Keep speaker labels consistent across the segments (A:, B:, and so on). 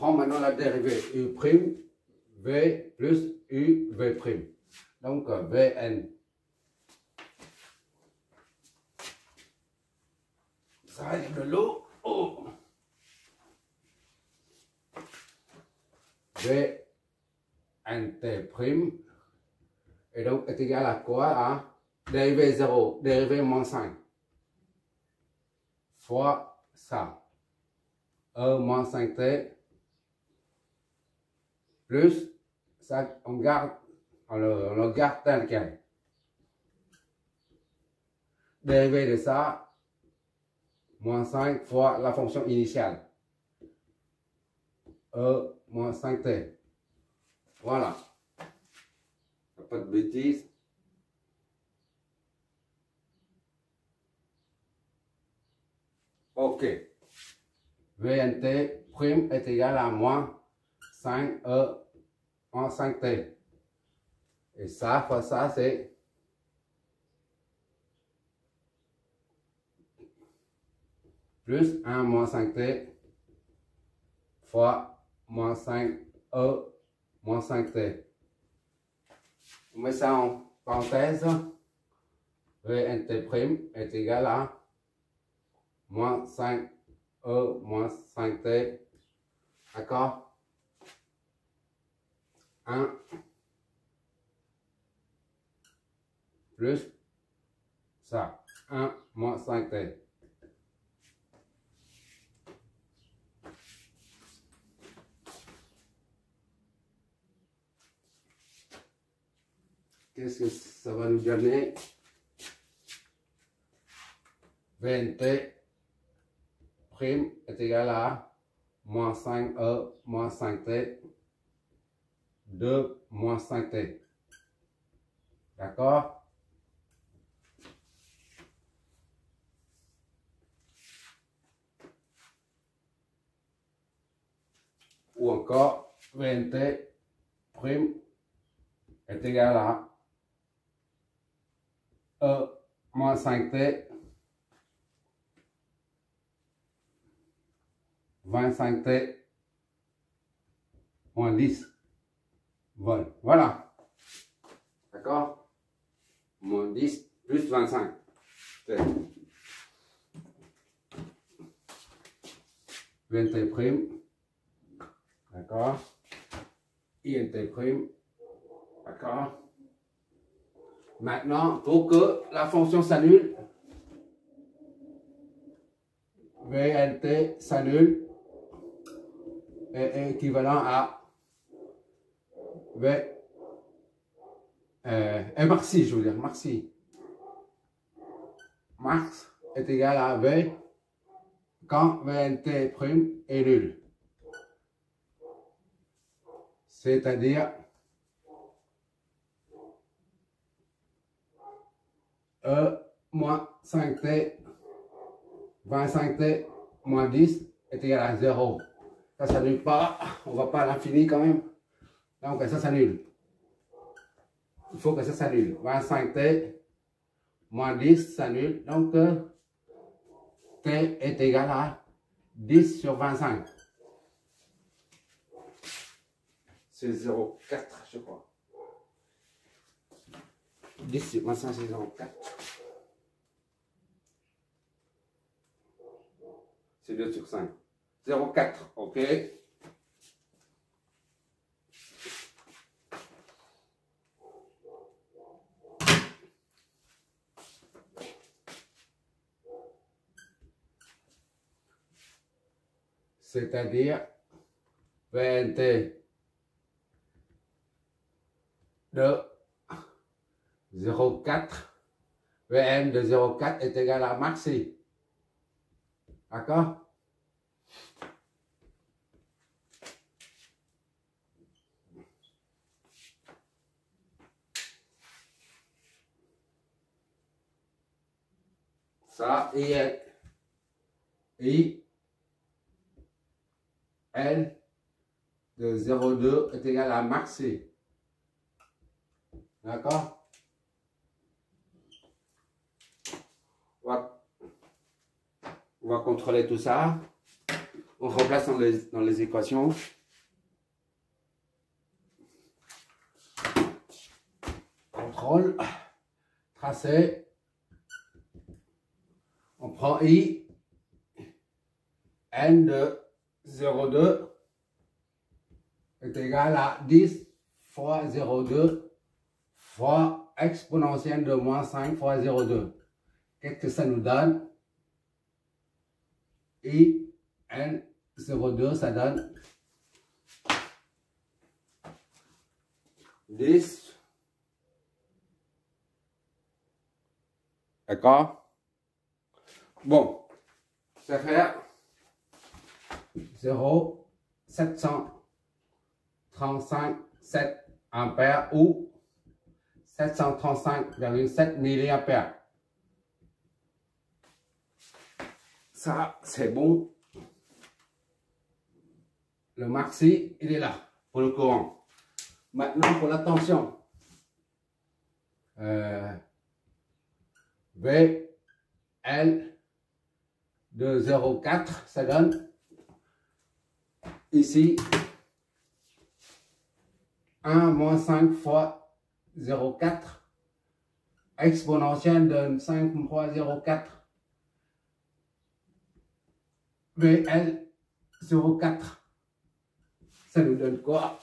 A: prend maintenant la dérivée U', V plus U, V'. Donc, Vn. Ça arrive de l'eau. Oh. Vnt'. Et donc, est égal à quoi? À dérivée 0, dérivée moins 5. Fois ça. E moins 5t. Plus, ça, on le garde tel quel. Dérivée de ça, moins 5 fois la fonction initiale. E moins 5t. Voilà. Pas de bêtises. Ok. Vnt' est égal à moins 5e moins 5t. Et ça fois ça, c'est plus 1 moins 5t fois moins 5e moins 5t. On met ça en parenthèse. Vnt' est égal à moins 5e moins 5t. D'accord? 1 plus ça. 1 moins 5t. Qu'est-ce que ça va nous donner? Vnt' est égal à moins 5e moins 5t de moins 5t. D'accord? Ou encore, Vnt' est égal à E moins 5t 25t moins 10 volts. Voilà. D'accord? Moins 10 plus 25. Vnt'. D'accord? Int'. D'accord? Maintenant, pour que la fonction s'annule, Vnt s'annule est équivalent à V maxi, je veux dire, maxi. Max est égal à V quand Vnt' est nul. C'est-à-dire E moins 5t, 25t moins 10 est égal à 0. Ça s'annule pas, on va pas à l'infini quand même. Donc ça s'annule. Il faut que ça s'annule. 25t moins 10 s'annule. Donc t est égal à 10 sur 25. C'est 0,4 je crois. 10 sur 25 c'est 0,4. C'est 2 sur 5. 0,4, ok. C'est-à-dire Vnt de 0,4, Vn de 0,4 est égal à maxi. D'accord? Ça, I N de 0,2 est égal à maxi. D'accord? On va contrôler tout ça. On remplace dans les équations. Contrôle, tracé. On prend I, N de 0,2 est égal à 10 fois 0,2 fois exponentielle de moins 5 fois 0,2. Qu'est-ce que ça nous donne? I, N, 0,2, ça donne 10. D'accord? Bon, ça fait 0,735,7 ampères ou 735,7 milliampères. Ça, c'est bon. Le maxi, il est là pour le courant. Maintenant, pour la tension. V, L de 0,4, ça donne ici 1 moins 5 fois 0,4 exponentielle de 5 fois 0,4 VL 0,4. Ça nous donne quoi?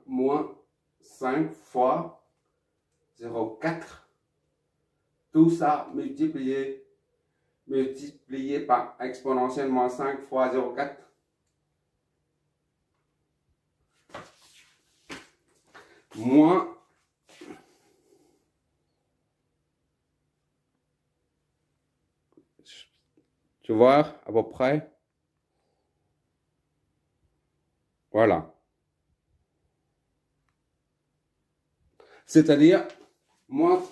A: Moins 5 fois 0,4. Tout ça multiplié par exponentielle moins 5 fois 0,4. Moins tu vois à peu près. Voilà. C'est-à-dire moins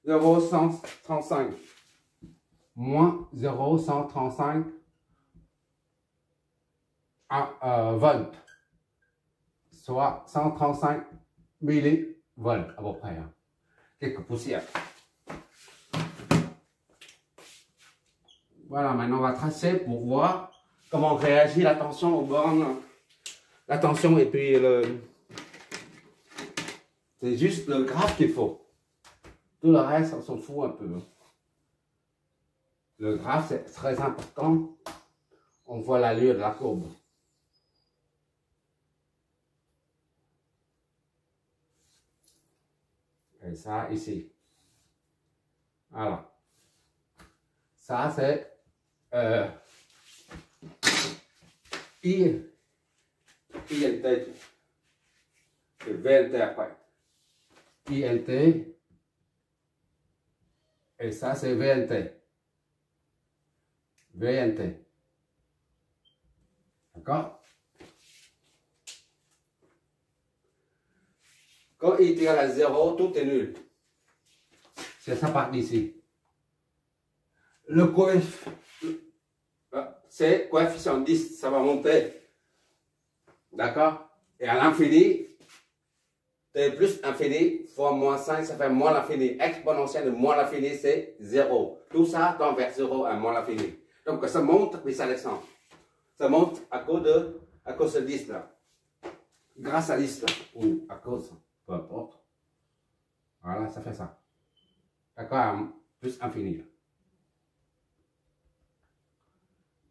A: 0,135. Moins 0,135 volts. Soit 135 millivolts à peu près. Hein. Quelques poussières. Voilà, maintenant on va tracer pour voir comment réagit la tension aux bornes. La tension et puis le... C'est juste le graphe qu'il faut. Tout le reste, on s'en fout un peu. Le graphe, c'est très important. On voit l'allure de la courbe. Et ça, ici. Voilà. Ça, c'est INT. Et VNT après. INT. Et ça, c'est VNT. VNT. D'accord? Quand I est égal à 0, tout est nul. C'est ça part d'ici. Le coefficient, c'est coefficient 10, ça va monter. D'accord? Et à l'infini, T plus infini fois moins 5, ça fait moins l'infini. Exponentielle de moins l'infini, c'est 0. Tout ça tend vers 0 à moins l'infini. Donc ça monte, puis ça descend. Ça monte à cause de 10 là. Grâce à 10 là. Ou à cause, peu importe. Voilà, ça fait ça. D'accord? Plus infini là.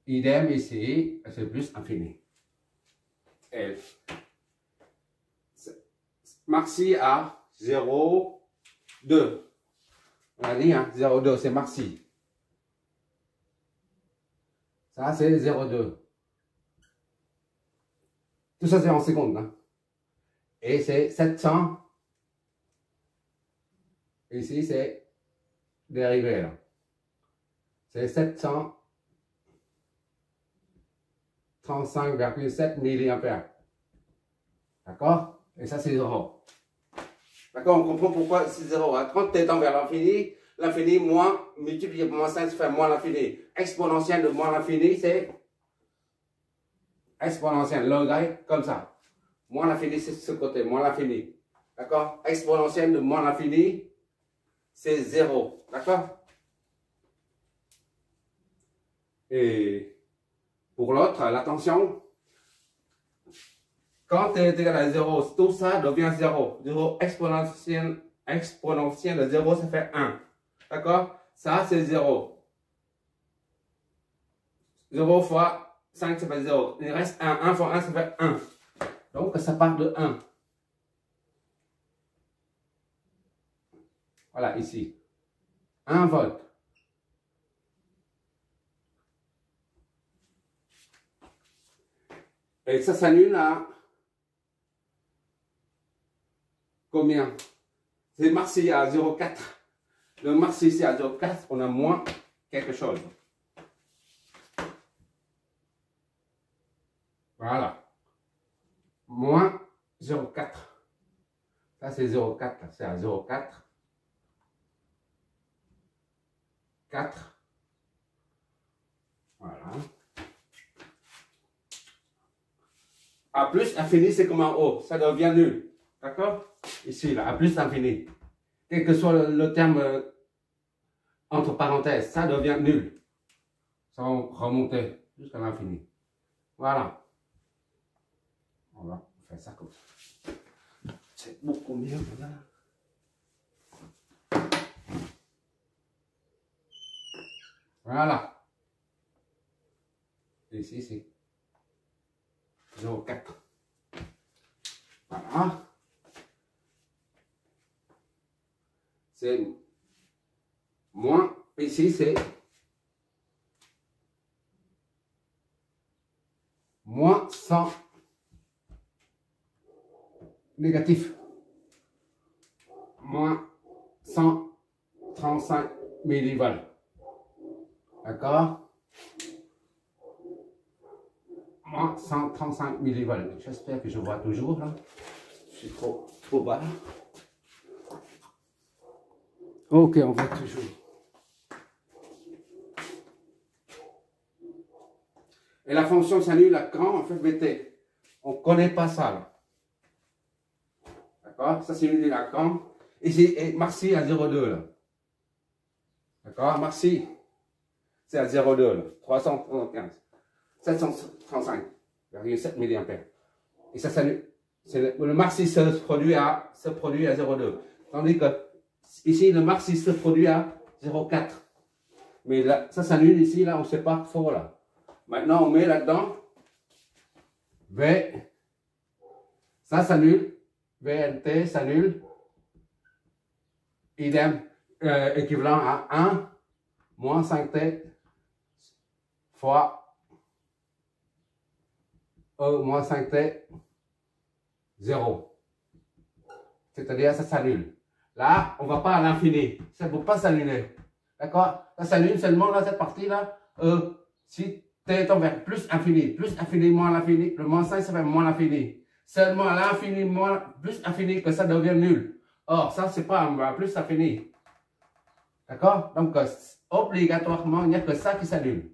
A: Idem ici, c'est plus infini. Et maxi à 0,2. On a dit, hein, 0,2, c'est maxi. Ça, c'est 0,2. Tout ça, c'est en secondes. Hein. Et c'est 700. Ici, c'est dérivé. C'est 735,7 milliampères. D'accord? Et ça, c'est 0. D'accord? On comprend pourquoi c'est 0. Hein? Quand tu es vers l'infini, l'infini moins multiplié par moins 5, ça fait moins l'infini. Exponentielle de moins l'infini, c'est exponentielle. Logarithme, comme ça. Moins l'infini, c'est ce côté. Moins l'infini. D'accord? Exponentielle de moins l'infini, c'est 0. D'accord? Et pour l'autre, l'attention, quand t est égal à 0, tout ça devient 0. 0 exponentielle de 0, ça fait 1. D'accord? Ça, c'est 0. 0 fois 5, ça fait 0. Il reste 1. 1 fois 1, ça fait 1. Donc, ça part de 1. Voilà, ici. 1 volt. Et ça s'annule à combien? C'est Marseille à 0,4. Le Marseille ici à 0,4, on a moins quelque chose. Voilà. Moins 0,4. Ça, c'est 0,4. C'est à 0,4. 4. Voilà. A plus infini, c'est comme en haut. Ça devient nul. D'accord? Ici, là, A plus infini. Quel que soit le terme entre parenthèses, ça devient nul. Ça va remonter jusqu'à l'infini. Voilà. On va faire ça comme ça. C'est beaucoup mieux. Voilà. Voilà. Ici, c'est 0,4. Voilà. C'est moins. Ici, c'est moins 100 négatif. Moins 135 millivolts. D'accord? Moins 135 millivolts. J'espère que je vois toujours là. Je suis trop bas. Ok, on voit toujours. Et la fonction s'annule à quand en fait Vt? On ne connaît pas ça là. D'accord? Ça s'annule à quand? Ici, et Marcy à 0,2 là. D'accord? Marcy, c'est à 0,2 là. 375. 735,7 mA. Et ça s'annule. Le Marcy se produit à 0,2. Tandis que ici, le Marcy se produit à 0,4. Mais là, ça s'annule ici, là, on ne sait pas trop là. Maintenant, on met là-dedans V. Ça s'annule. VNT s'annule. Idem, équivalent à 1 moins 5T fois E moins 5T 0. C'est-à-dire, ça s'annule. Là, on ne va pas à l'infini. Ça ne peut pas s'annuler. D'accord? Ça s'annule seulement là, cette partie-là. Si t tend vers plus infini, moins l'infini, le moins 5, ça fait moins l'infini. Seulement à l'infini, plus infini, que ça devient nul. Or, ça, c'est pas un plus infini. D'accord? Donc, obligatoirement, il n'y a que ça qui s'annule.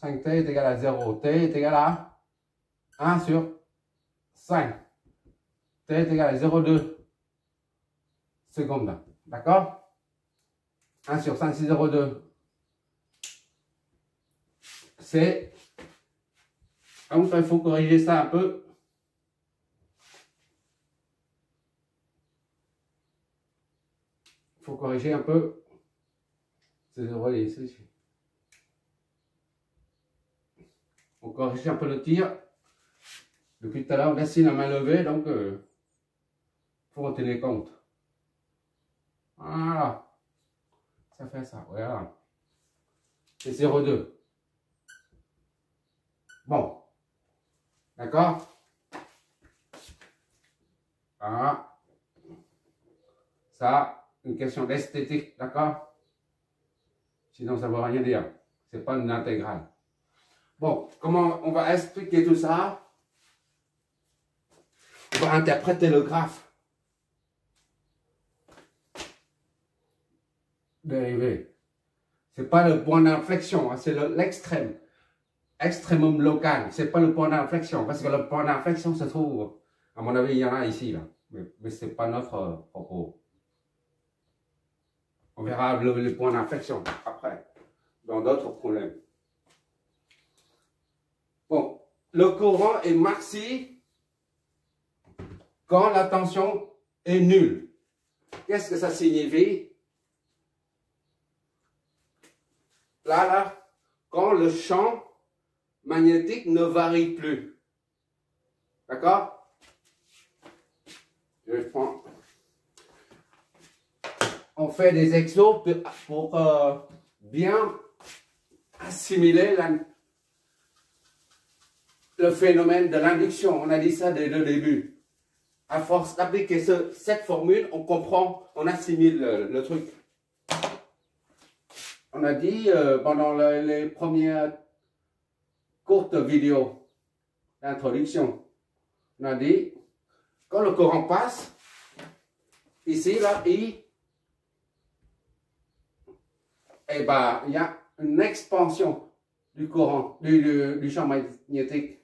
A: 5t est égal à 0. T est égal à 1 sur 5. T est égal à 0,2 secondes. D'accord? 1 sur 5, c'est 0,2. C'est... Donc, il faut corriger ça un peu. Il faut corriger un peu. C'est 0 ici. On corrige un peu le tir. Depuis tout à l'heure, on laisse la main levée, donc il faut en tenir compte. Voilà. Ça fait ça, voilà. C'est 0,2. Bon. D'accord? Voilà. Ça, une question d'esthétique, d'accord? Sinon, ça ne veut rien dire. Ce n'est pas une intégrale. Bon, comment on va expliquer tout ça? On va interpréter le graphe dérivé. Ce n'est pas le point d'inflexion, hein, c'est l'extrême. Extrémum local. Ce n'est pas le point d'inflexion, parce que le point d'inflexion se trouve, à mon avis, il y en a ici, là. Mais ce n'est pas notre propos. On verra le point d'inflexion après, dans d'autres problèmes. Bon, le courant est maxi quand la tension est nulle. Qu'est-ce que ça signifie? Là, quand le champ magnétique ne varie plus. D'accord? Je prends. On fait des exos pour bien assimiler le phénomène de l'induction. On a dit ça dès le début. À force d'appliquer cette formule, on comprend, on assimile le truc. On a dit pendant les premières courtes vidéos d'introduction, on a dit, quand le courant passe, ici, là, eh ben, il y a une expansion du courant, du champ magnétique.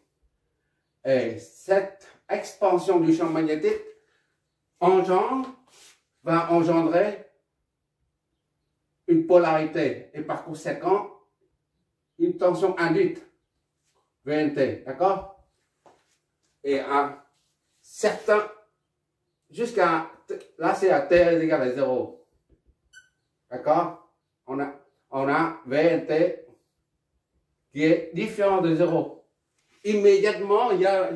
A: Et cette expansion du champ magnétique va engendrer une polarité et par conséquent une tension induite, VNT, d'accord? Et à certains, jusqu'à, là c'est à T est égal à 0, d'accord? On a VNT qui est différent de 0. Immédiatement, il y a,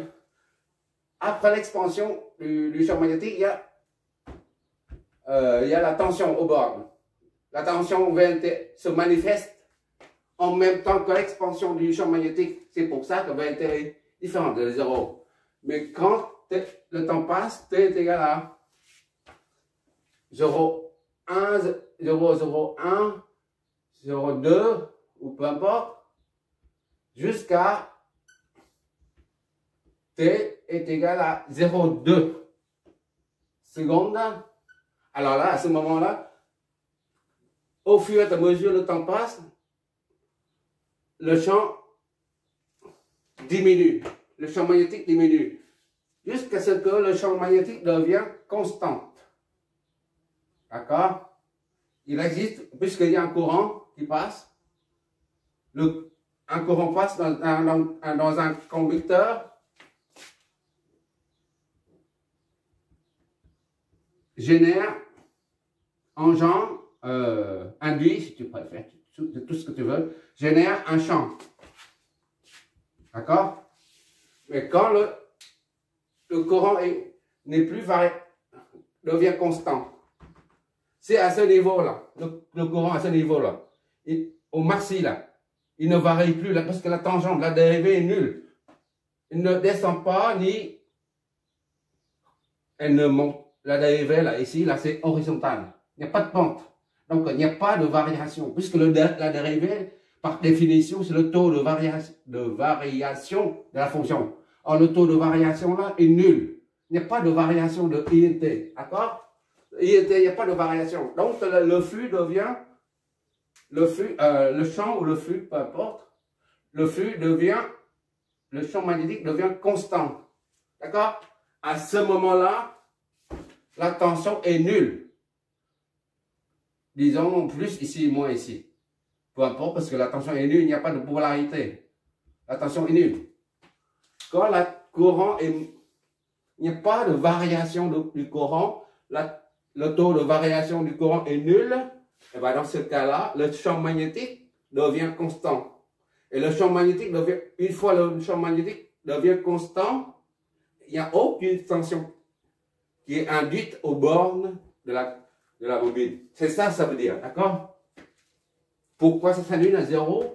A: après l'expansion du champ magnétique, il y a la tension au bord. La tension VNT se manifeste en même temps que l'expansion du champ magnétique. C'est pour ça que VNT est différent de 0. Mais quand le temps passe, T est égal à 0,1, 0,01, 0,2 ou peu importe, jusqu'à T est égal à 0,2 secondes. Alors là, à ce moment-là, au fur et à mesure le temps passe, le champ diminue, le champ magnétique diminue, jusqu'à ce que le champ magnétique devient constant. D'accord? Il existe, puisqu'il y a un courant qui passe, un courant passe dans un conducteur, génère, engendre, induit, si tu préfères, tout ce que tu veux, génère un champ. D'accord? Mais quand le courant n'est plus variable, devient constant, c'est à ce niveau-là, le courant à ce niveau-là, au maxi là, il ne varie plus là, parce que la tangente, la dérivée est nulle. Il ne descend pas ni elle ne monte. La dérivée là, ici, là, c'est horizontal. Il n'y a pas de pente. Donc, il n'y a pas de variation, puisque la dérivée, par définition, c'est le taux de variation de la fonction. Or, le taux de variation là est nul. Il n'y a pas de variation de INT. D'accord? INT, il n'y a pas de variation. Donc, le flux devient, le champ ou le flux, peu importe, le champ magnétique devient constant. D'accord? À ce moment-là, la tension est nulle. Disons plus ici, moins ici. Peu importe, parce que la tension est nulle, il n'y a pas de polarité. La tension est nulle. Quand le courant est... Il n'y a pas de variation du courant. Le taux de variation du courant est nul. Et bien dans ce cas-là, le champ magnétique devient constant. Et le champ magnétique devient... Une fois le champ magnétique devient constant, il n'y a aucune tension qui est induite aux bornes de la bobine. C'est ça, ça veut dire, d'accord? Pourquoi ça s'annule à 0?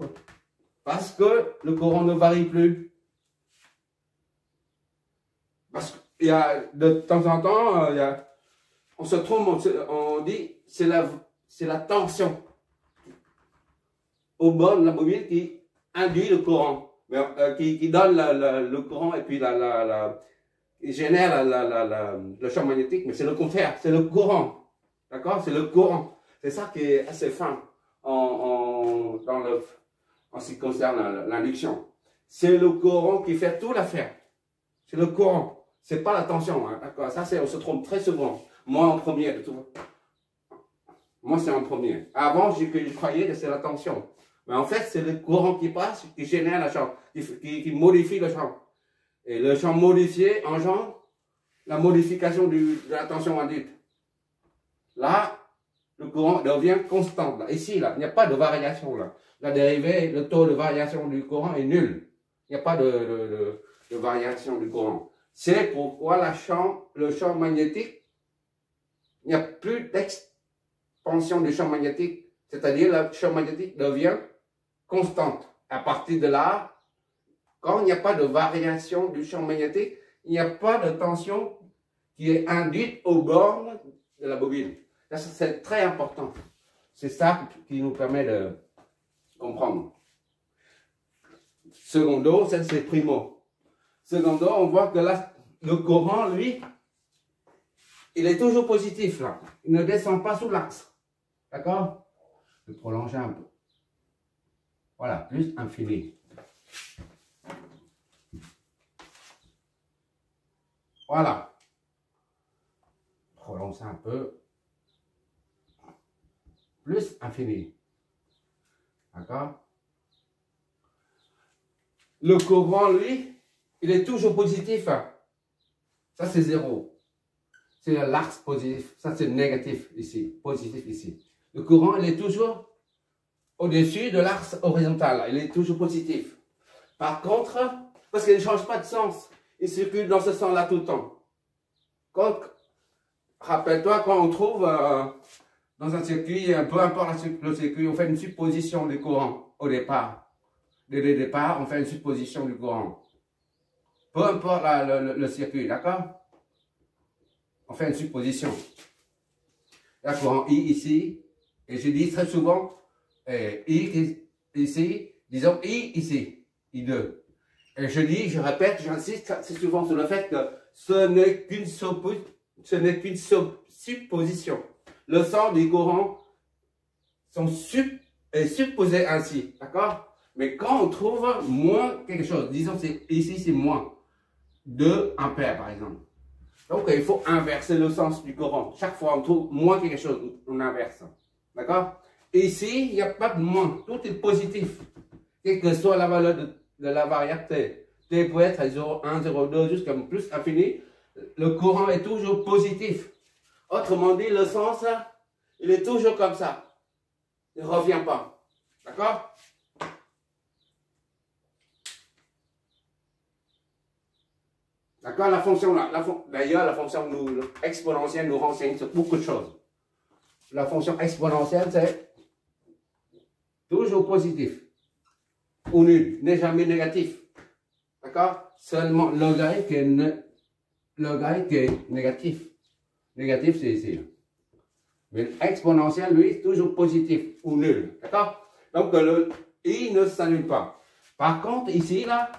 A: Parce que le courant ne varie plus. Parce qu'il y a, de temps en temps, on se trompe, on dit, c'est la tension aux bornes de la bobine qui induit le courant, qui donne le courant et puis il génère le champ magnétique, mais c'est le contraire, c'est le courant. D'accord? C'est le courant. C'est ça qui est assez fin en ce qui concerne l'induction. C'est le courant qui fait toute l'affaire. C'est le courant. c'est pas la tension, hein, d'accord? Ça, on se trompe très souvent. Moi, en premier, de tout. Moi, c'est en premier. Avant, je croyais que c'est la tension. Mais en fait, c'est le courant qui passe, qui génère le champ, qui modifie le champ. Et le champ modifié engendre la modification de la tension induite. Là, le courant devient constant. Là. Ici, là, il n'y a pas de variation. Là. La dérivée, le taux de variation du courant est nul. Il n'y a pas de variation du courant. C'est pourquoi le champ magnétique, il n'y a plus d'expansion du champ magnétique. C'est-à-dire le champ magnétique devient constante. À partir de là, quand il n'y a pas de variation du champ magnétique, il n'y a pas de tension qui est induite aux bornes de la bobine. C'est très important. C'est ça qui nous permet de comprendre. Secondo, c'est primo. Secondo, on voit que là, le courant, lui, il est toujours positif là. Il ne descend pas sous l'axe. D'accord? Je vais prolonger un peu. Voilà, plus infini. Voilà. Prolonge un peu. Plus infini. D'accord? Le courant, lui, il est toujours positif. Ça, c'est 0. C'est l'axe positif. Ça, c'est négatif ici. Positif ici. Le courant, il est toujours au-dessus de l'axe horizontal. Il est toujours positif. Par contre, parce qu'il ne change pas de sens, il circule dans ce sens-là tout le temps. Rappelle-toi, quand on trouve dans un circuit, peu importe le circuit, on fait une supposition du courant au départ. Dès le départ, on fait une supposition du courant. Peu importe le circuit, d'accord? On fait une supposition. Il y a courant I ici, et je dis très souvent, I ici, disons I ici, I2. Et je répète, j'insiste assez souvent sur le fait que ce n'est qu'une supposition. Le sens du courant est supposé ainsi, d'accord? Mais quand on trouve moins quelque chose, disons ici c'est moins 2 ampères par exemple. Donc il faut inverser le sens du courant. Chaque fois on trouve moins quelque chose, on inverse. D'accord? Ici, il n'y a pas de moins, tout est positif. Quelle que soit la valeur de la variable T. T peut être 0,1, 0,2 jusqu'à plus infini. Le courant est toujours positif. Autrement dit, le sens, il est toujours comme ça. Il ne revient pas. D'accord? D'accord? La fonction, d'ailleurs, la fonction exponentielle nous renseigne sur beaucoup de choses. La fonction exponentielle, c'est toujours positif. Ou nul, n'est jamais négatif. D'accord? Seulement logarithme qui est négatif. Négatif, c'est ici. Mais l'exponentiel, lui, est toujours positif ou nul. D'accord? Donc, le I ne s'annule pas. Par contre, ici, là,